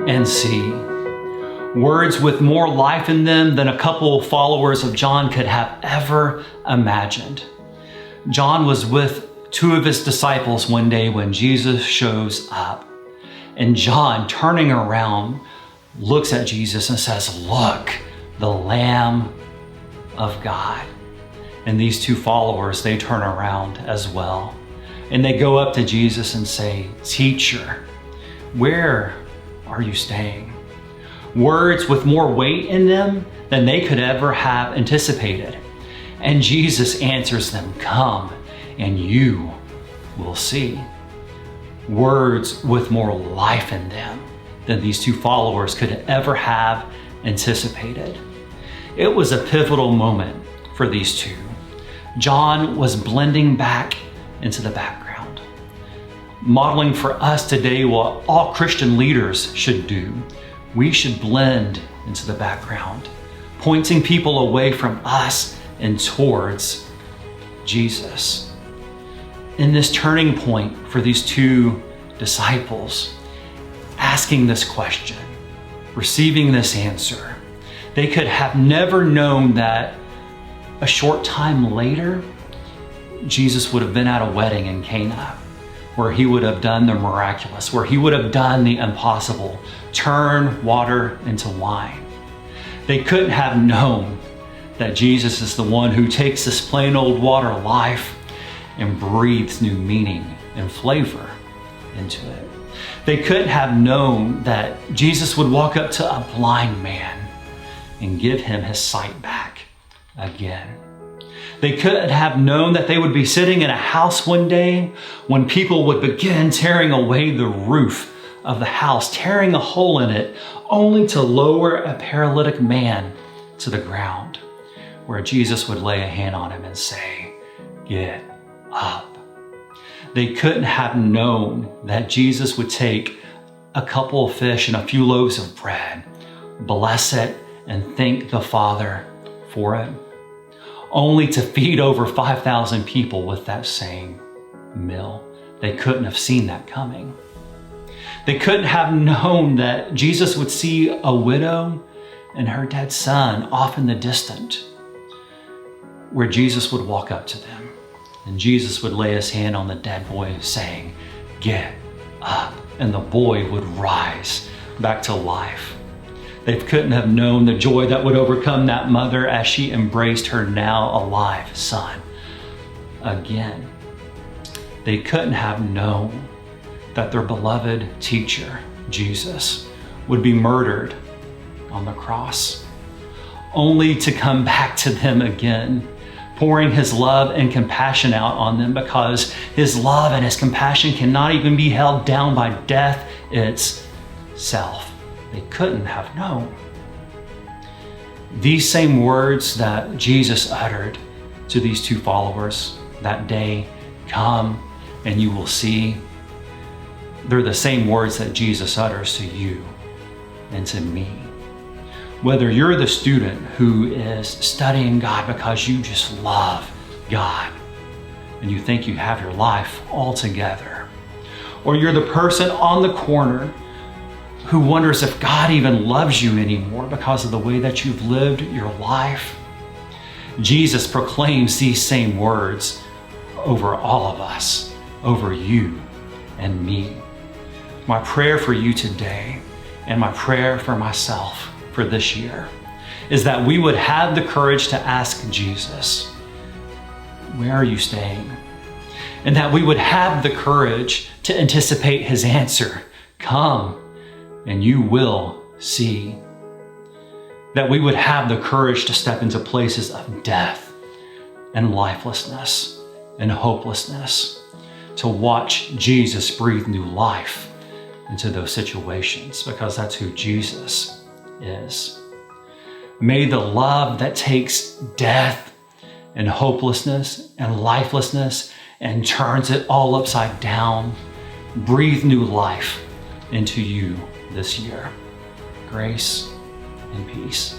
and see. Words with more life in them than a couple followers of John could have ever imagined. John was with two of his disciples one day when Jesus shows up. And John, turning around, looks at Jesus and says, "Look, the Lamb of God." And these two followers, they turn around as well. And they go up to Jesus and say, "Teacher, where are you staying?" Words with more weight in them than they could ever have anticipated. And Jesus answers them, "Come and you will see." Words with more life in them than these two followers could ever have anticipated. It was a pivotal moment for these two. John was blending back into the background, modeling for us today what all Christian leaders should do. We should blend into the background, pointing people away from us and towards Jesus. In this turning point for these two disciples, asking this question, receiving this answer, they could have never known that a short time later, Jesus would have been at a wedding in Cana, where he would have done the miraculous, where he would have done the impossible, turn water into wine. They couldn't have known that Jesus is the one who takes this plain old water life and breathes new meaning and flavor into it. They couldn't have known that Jesus would walk up to a blind man and give him his sight back again. They couldn't have known that they would be sitting in a house one day when people would begin tearing away the roof of the house, tearing a hole in it, only to lower a paralytic man to the ground, where Jesus would lay a hand on him and say, "Get up." They couldn't have known that Jesus would take a couple of fish and a few loaves of bread, bless it, and thank the Father for it, only to feed over 5,000 people with that same meal. They couldn't have seen that coming. They couldn't have known that Jesus would see a widow and her dead son off in the distance, where Jesus would walk up to them and Jesus would lay his hand on the dead boy saying, "Get up," and the boy would rise back to life. They couldn't have known the joy that would overcome that mother as she embraced her now alive son again. They couldn't have known that their beloved teacher, Jesus, would be murdered on the cross, only to come back to them again, pouring his love and compassion out on them, because his love and his compassion cannot even be held down by death itself. They couldn't have known. These same words that Jesus uttered to these two followers that day, "Come and you will see," they're the same words that Jesus utters to you and to me. Whether you're the student who is studying God because you just love God and you think you have your life all together, or you're the person on the corner who wonders if God even loves you anymore because of the way that you've lived your life, Jesus proclaims these same words over all of us, over you and me. My prayer for you today, and my prayer for myself for this year, is that we would have the courage to ask Jesus, "Where are you staying?" And that we would have the courage to anticipate his answer, "Come and you will see." That we would have the courage to step into places of death and lifelessness and hopelessness, to watch Jesus breathe new life into those situations, because that's who Jesus is. May the love that takes death and hopelessness and lifelessness and turns it all upside down breathe new life into you this year. Grace and peace.